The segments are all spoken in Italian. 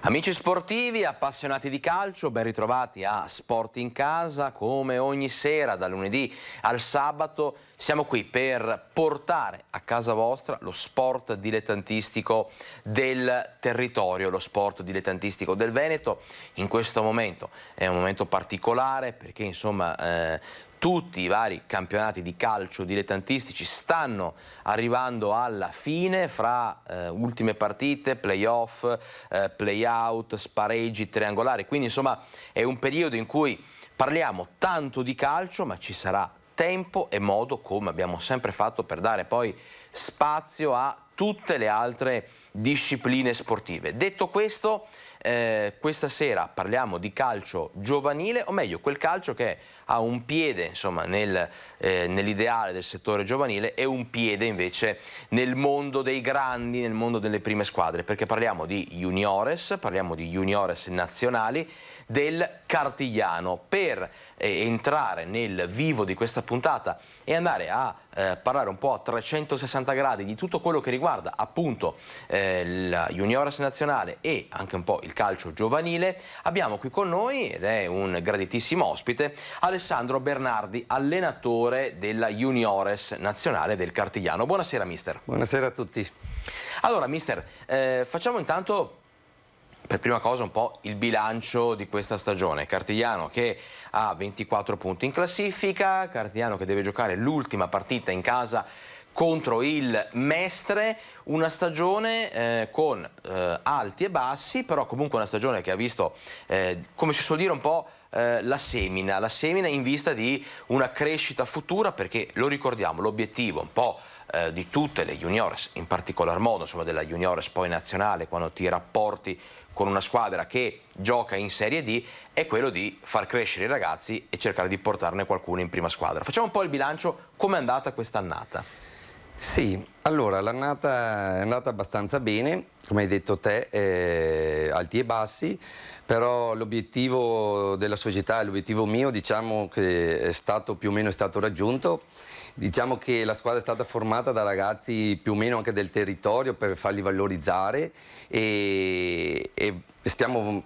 Amici sportivi, appassionati di calcio, ben ritrovati a Sport in Casa. Come ogni sera, dal lunedì al sabato, siamo qui per portare a casa vostra lo sport dilettantistico del territorio, lo sport dilettantistico del Veneto. In questo momento è un momento particolare perché insomma tutti i vari campionati di calcio dilettantistici stanno arrivando alla fine, fra ultime partite, play-off, play-out, spareggi, triangolari. Quindi insomma è un periodo in cui parliamo tanto di calcio, ma ci sarà tempo e modo, come abbiamo sempre fatto, per dare poi spazio a tutte le altre discipline sportive. Detto questo, questa sera parliamo di calcio giovanile, o meglio quel calcio che ha un piede insomma nell'ideale del settore giovanile e un piede invece nel mondo dei grandi, nel mondo delle prime squadre, perché parliamo di juniores nazionali del Cartigliano. Per entrare nel vivo di questa puntata e andare a parlare un po' a 360 gradi di tutto quello che riguarda appunto la juniores nazionale e anche un po' il calcio giovanile, abbiamo qui con noi, ed è un graditissimo ospite, Alessandro Bernardi, allenatore della juniores nazionale del Cartigliano. Buonasera mister. Buonasera a tutti. Allora mister, facciamo intanto per prima cosa un po' il bilancio di questa stagione. Cartigliano che ha 24 punti in classifica, Cartigliano che deve giocare l'ultima partita in casa contro il Mestre, una stagione con alti e bassi, però comunque una stagione che ha visto, come si suol dire, un po' la semina in vista di una crescita futura, perché lo ricordiamo, l'obiettivo un po' di tutte le juniores, in particolar modo insomma della juniores poi nazionale, quando ti rapporti con una squadra che gioca in Serie D, è quello di far crescere i ragazzi e cercare di portarne qualcuno in prima squadra. Facciamo un po' il bilancio, com'è andata quest'annata? Sì, allora l'annata è andata abbastanza bene, come hai detto te, alti e bassi, però l'obiettivo della società e l'obiettivo mio, diciamo che è stato più o meno raggiunto. Diciamo che la squadra è stata formata da ragazzi più o meno anche del territorio per farli valorizzare e stiamo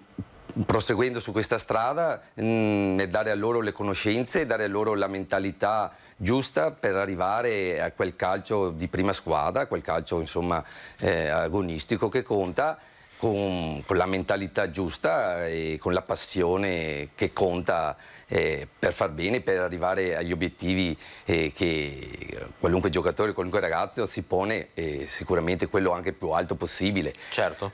proseguendo su questa strada nel dare a loro le conoscenze, dare a loro la mentalità giusta per arrivare a quel calcio di prima squadra, quel calcio insomma agonistico che conta, con la mentalità giusta e con la passione che conta per far bene, per arrivare agli obiettivi che qualunque giocatore, qualunque ragazzo si pone, sicuramente quello anche più alto possibile. Certo.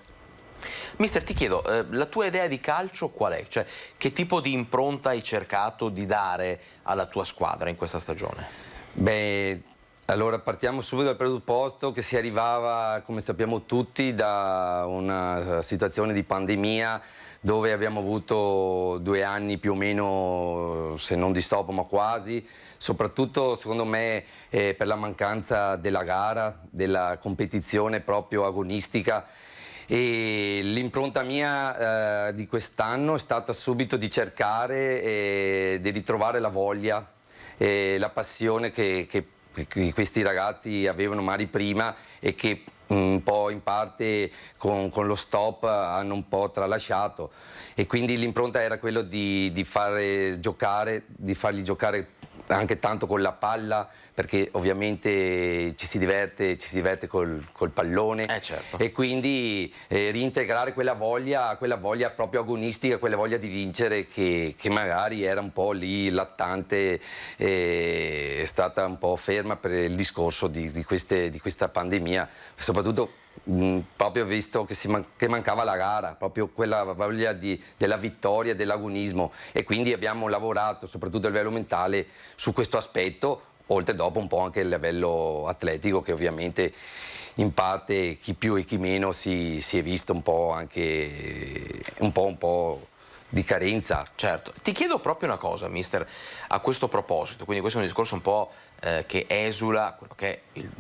Mister, ti chiedo, la tua idea di calcio qual è? Cioè, che tipo di impronta hai cercato di dare alla tua squadra in questa stagione? Beh, allora partiamo subito dal presupposto che si arrivava, come sappiamo tutti, da una situazione di pandemia dove abbiamo avuto 2 anni più o meno, se non di stop ma quasi, soprattutto secondo me per la mancanza della gara, della competizione proprio agonistica. E l'impronta mia di quest'anno è stata subito di cercare di ritrovare la voglia e la passione che questi ragazzi avevano magari prima e che un po' in parte con lo stop hanno un po' tralasciato, e quindi l'impronta era quello di farli giocare anche tanto con la palla, perché ovviamente ci si diverte col pallone, Certo. e quindi reintegrare quella voglia proprio agonistica, quella voglia di vincere che magari era un po' lì lattante, è stata un po' ferma per il discorso di questa pandemia, soprattutto proprio visto che mancava la gara, proprio quella voglia della vittoria e dell'agonismo, e quindi abbiamo lavorato soprattutto a livello mentale su questo aspetto, oltre dopo un po' anche a livello atletico, che ovviamente in parte chi più e chi meno si è visto un po' anche un po' di carenza. Certo. Ti chiedo proprio una cosa, mister, a questo proposito, quindi questo è un discorso un po' che esula quello che è il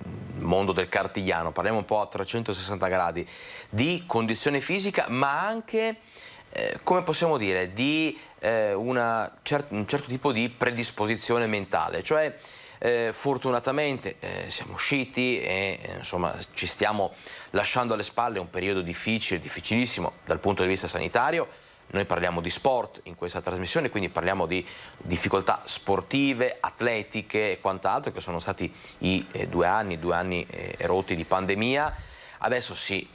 mondo del Cartigliano, parliamo un po' a 360 gradi di condizione fisica, ma anche, come possiamo dire, di un certo tipo di predisposizione mentale, cioè Fortunatamente siamo usciti e insomma ci stiamo lasciando alle spalle un periodo difficile, difficilissimo dal punto di vista sanitario. Noi parliamo di sport in questa trasmissione, quindi parliamo di difficoltà sportive, atletiche e quant'altro, che sono stati i 2 anni rotti di pandemia. Adesso sì,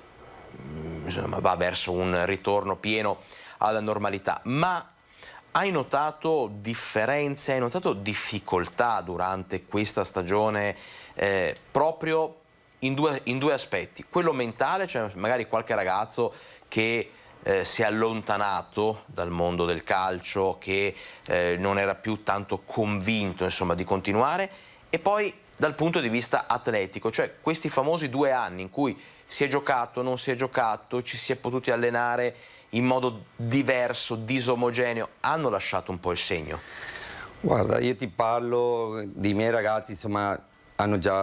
insomma, va verso un ritorno pieno alla normalità, ma hai notato differenze, hai notato difficoltà durante questa stagione proprio in due aspetti? Quello mentale, cioè magari qualche ragazzo che si è allontanato dal mondo del calcio, che non era più tanto convinto, insomma, di continuare, e poi dal punto di vista atletico, cioè questi famosi 2 anni in cui si è giocato, non si è giocato, ci si è potuti allenare in modo diverso, disomogeneo, hanno lasciato un po' il segno? Guarda, io ti parlo dei miei ragazzi, insomma,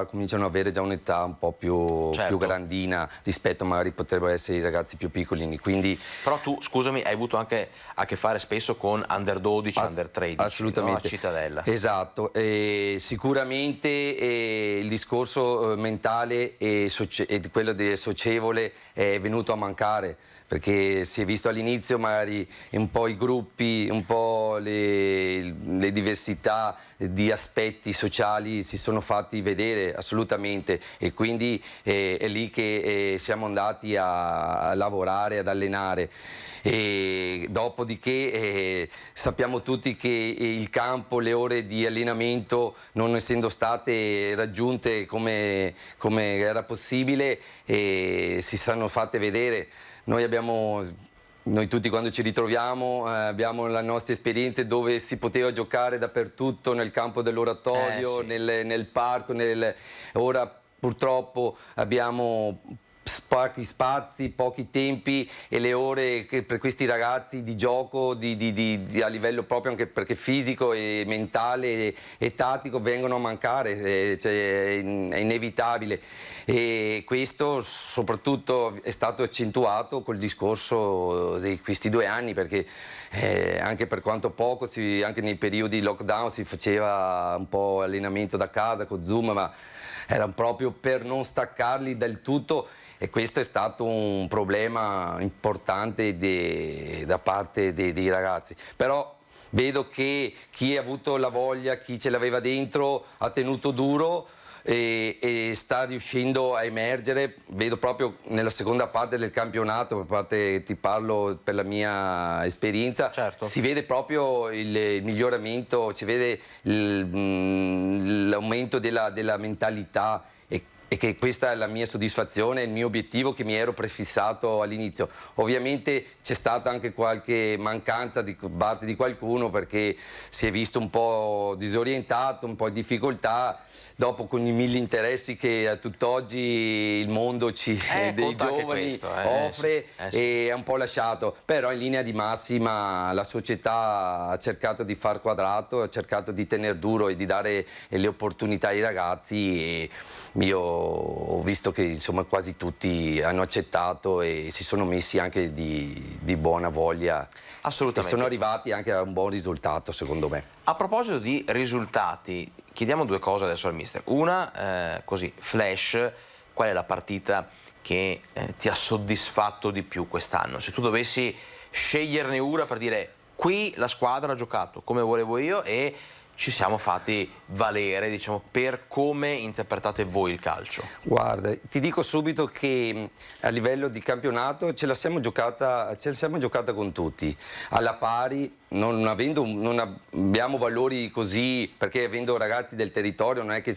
cominciano ad avere già un'età un po' più grandina rispetto magari potrebbero essere i ragazzi più piccolini, quindi... Però tu, scusami, hai avuto anche a che fare spesso con under 12, under 13, assolutamente. No? A Cittadella. Esatto, sicuramente il discorso mentale e quello socievole è venuto a mancare, perché si è visto all'inizio magari un po' i gruppi, un po' le diversità di aspetti sociali si sono fatti vedere assolutamente, e quindi è lì che siamo andati a lavorare, ad allenare. E dopodiché sappiamo tutti che il campo, le ore di allenamento non essendo state raggiunte come era possibile, si sono fatte vedere. Noi tutti quando ci ritroviamo abbiamo le nostre esperienze dove si poteva giocare dappertutto, nel campo dell'oratorio, sì. nel parco, ora purtroppo abbiamo pochi spazi, pochi tempi, e le ore che per questi ragazzi di gioco a livello proprio anche perché fisico e mentale e tattico vengono a mancare, cioè, è inevitabile, e questo soprattutto è stato accentuato col discorso di questi 2 anni, perché anche per quanto poco, anche nei periodi di lockdown si faceva un po' allenamento da casa con Zoom, ma era proprio per non staccarli del tutto, e questo è stato un problema importante da parte dei ragazzi. Però vedo che chi ha avuto la voglia, chi ce l'aveva dentro, ha tenuto duro e sta riuscendo a emergere. Vedo proprio nella seconda parte del campionato, ti parlo per la mia esperienza, certo. Si vede proprio il miglioramento, si vede l'aumento della mentalità, e che questa è la mia soddisfazione, il mio obiettivo che mi ero prefissato all'inizio. Ovviamente c'è stata anche qualche mancanza di parte di qualcuno, perché si è visto un po' disorientato, un po' in difficoltà, dopo con i 1000 interessi che a tutt'oggi il mondo dei giovani offre, e è un po' lasciato. Però in linea di massima la società ha cercato di far quadrato, ha cercato di tenere duro e di dare le opportunità ai ragazzi, e io ho visto che insomma quasi tutti hanno accettato e si sono messi anche di buona voglia. Assolutamente. E sono arrivati anche a un buon risultato, secondo me. A proposito di risultati, chiediamo 2 cose adesso al mister. Una, così, flash, qual è la partita che ti ha soddisfatto di più quest'anno? Se tu dovessi sceglierne una per dire qui la squadra ha giocato come volevo io e ci siamo fatti valere, diciamo, per come interpretate voi il calcio. Guarda, ti dico subito che a livello di campionato ce la siamo giocata con tutti, alla pari, non abbiamo valori così, perché avendo ragazzi del territorio non è che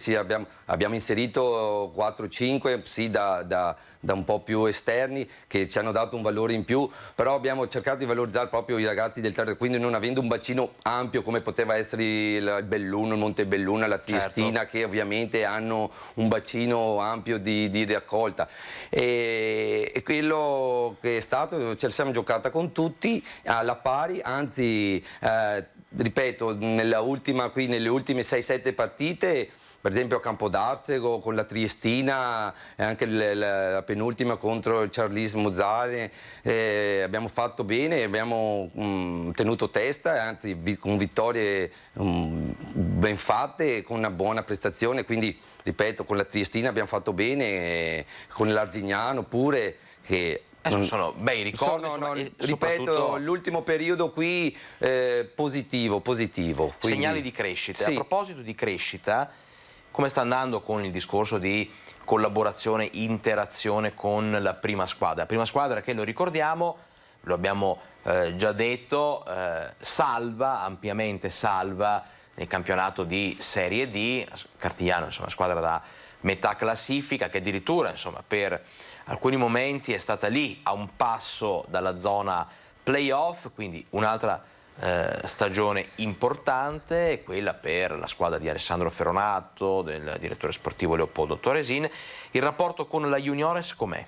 abbiamo inserito 4-5 sì, da un po' più esterni che ci hanno dato un valore in più, però abbiamo cercato di valorizzare proprio i ragazzi del territorio, quindi non avendo un bacino ampio come poteva essere il Belluno, il Montebelluna, la Triestina, certo, che ovviamente hanno un bacino ampio di raccolta, e quello che è stato, ce la siamo giocata con tutti alla pari, anzi ripeto, nelle ultime 6-7 partite per esempio a Campodarsego con la Triestina e anche la penultima contro il Charlis Mozzale, abbiamo fatto bene, abbiamo tenuto testa, anzi con vittorie ben fatte, con una buona prestazione, quindi ripeto, con la Triestina abbiamo fatto bene, con l'Arzignano pure, che sono bei ricordi, ripeto, l'ultimo periodo qui positivo. Quindi... Segnali di crescita. Sì. A proposito di crescita, come sta andando con il discorso di collaborazione, interazione con la prima squadra? La prima squadra che, lo ricordiamo, lo abbiamo già detto, ampiamente salva nel campionato di Serie D, Cartigliano, insomma, squadra da metà classifica, che addirittura, insomma, per alcuni momenti è stata lì a un passo dalla zona playoff, quindi un'altra stagione importante, quella per la squadra di Alessandro Ferronato, del direttore sportivo Leopoldo Toresin. Il rapporto con la Juniores com'è?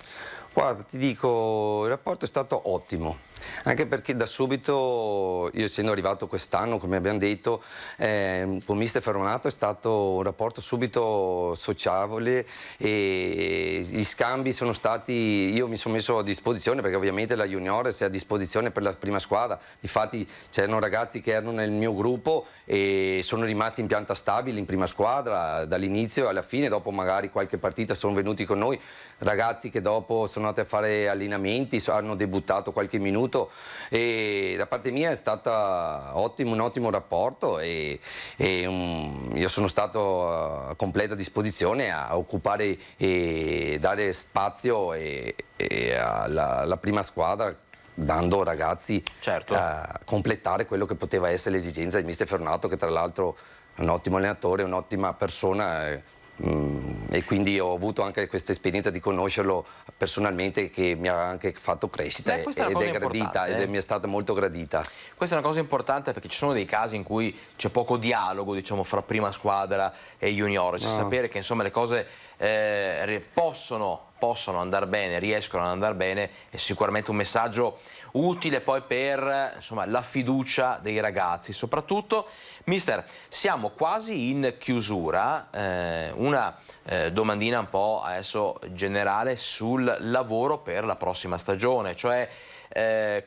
Guarda, ti dico, il rapporto è stato ottimo, anche perché da subito, io essendo arrivato quest'anno, come abbiamo detto, con mister Ferronato è stato un rapporto subito socievole e gli scambi sono stati, io mi sono messo a disposizione perché ovviamente la Juniores è a disposizione per la prima squadra, difatti c'erano ragazzi che erano nel mio gruppo e sono rimasti in pianta stabile in prima squadra dall'inizio alla fine, dopo magari qualche partita sono venuti con noi, ragazzi che dopo sono andati a fare allenamenti, hanno debuttato qualche minuto e da parte mia è stato un ottimo rapporto e io sono stato a completa disposizione a occupare e dare spazio alla prima squadra, dando ragazzi a completare quello che poteva essere l'esigenza di mister Ferronato, che tra l'altro è un ottimo allenatore, un'ottima persona. E quindi ho avuto anche questa esperienza di conoscerlo personalmente, che mi ha anche fatto crescita ed mi è stata molto gradita. Questa è una cosa importante perché ci sono dei casi in cui c'è poco dialogo, diciamo, fra prima squadra e junior, cioè sapere che insomma le cose possono andare bene, riescono ad andare bene, è sicuramente un messaggio utile poi per, insomma, la fiducia dei ragazzi. Soprattutto, mister, siamo quasi in chiusura, una domandina un po' adesso generale sul lavoro per la prossima stagione, cioè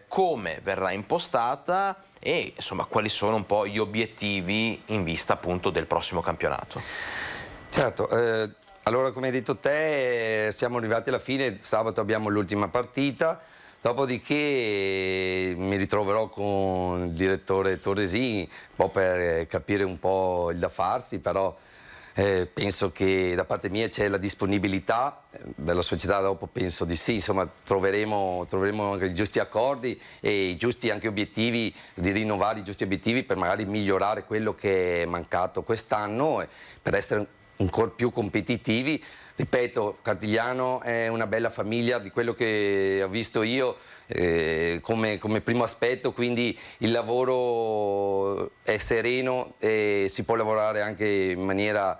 come verrà impostata e insomma quali sono un po' gli obiettivi in vista appunto del prossimo campionato. Certo, allora come hai detto te siamo arrivati alla fine, sabato abbiamo l'ultima partita, dopodiché mi ritroverò con il direttore Toresin un po' per capire un po' il da farsi, però penso che da parte mia c'è la disponibilità della società, dopo penso di sì, insomma troveremo anche i giusti accordi e i giusti anche obiettivi, di rinnovare i giusti obiettivi per magari migliorare quello che è mancato quest'anno, per essere ancora più competitivi. Ripeto, Cartigliano è una bella famiglia di quello che ho visto io come primo aspetto, quindi il lavoro è sereno e si può lavorare anche in maniera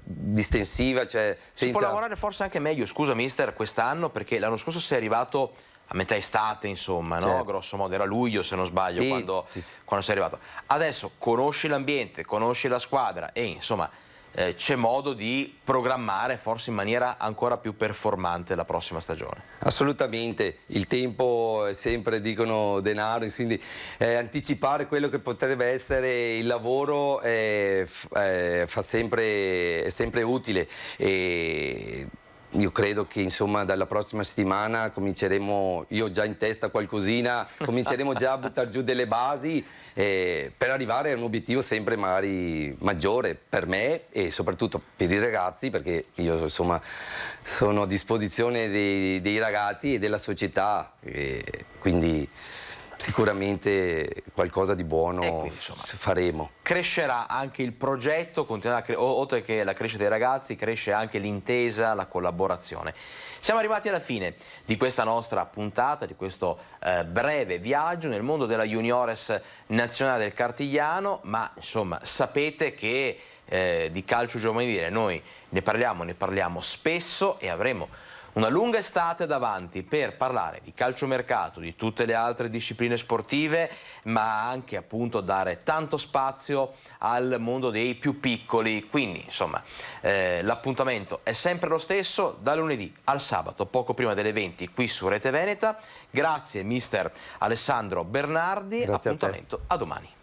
distensiva. Cioè si può lavorare forse anche meglio, scusa mister, quest'anno, perché l'anno scorso sei arrivato a metà estate, insomma, no? Certo. Grosso modo, era luglio se non sbaglio, sì, quando sì. sei arrivato. Adesso conosci l'ambiente, conosci la squadra e insomma c'è modo di programmare forse in maniera ancora più performante la prossima stagione. Assolutamente, il tempo è sempre, dicono, denaro, quindi anticipare quello che potrebbe essere il lavoro è sempre utile. E io credo che insomma dalla prossima settimana cominceremo, io ho già in testa qualcosina, cominceremo già a buttare giù delle basi per arrivare a un obiettivo sempre magari maggiore per me e soprattutto per i ragazzi, perché io insomma sono a disposizione dei ragazzi e della società, quindi sicuramente qualcosa di buono quindi, insomma, faremo. Crescerà anche il progetto, oltre che la crescita dei ragazzi, cresce anche l'intesa, la collaborazione. Siamo arrivati alla fine di questa nostra puntata, di questo breve viaggio nel mondo della Juniores nazionale del Cartigliano, ma insomma sapete che di calcio giovanile noi ne parliamo spesso e avremo una lunga estate davanti per parlare di calciomercato, di tutte le altre discipline sportive, ma anche appunto dare tanto spazio al mondo dei più piccoli. Quindi insomma l'appuntamento è sempre lo stesso, da lunedì al sabato poco prima delle 20 qui su Rete Veneta. Grazie mister Alessandro Bernardi, Grazie appuntamento a domani.